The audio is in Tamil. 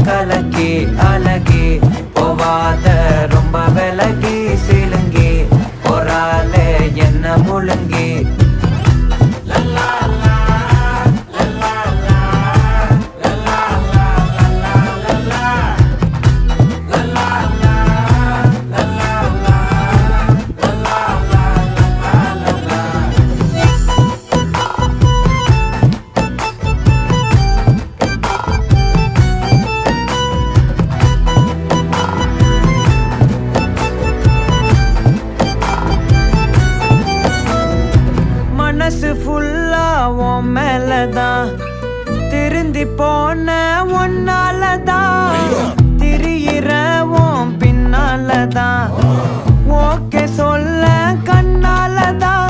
கலக்கி அழகி போவாத ரொம்ப விலகி சிலுங்கி போறாலே என்ன முழுங்கி மனசு ஃபுல்லா உன் மேலதான் திருந்தி போன ஒன்னாலதான் திரியிற உன் பின்னாலதான் ஓகே சொல்ல கண்ணாலதான்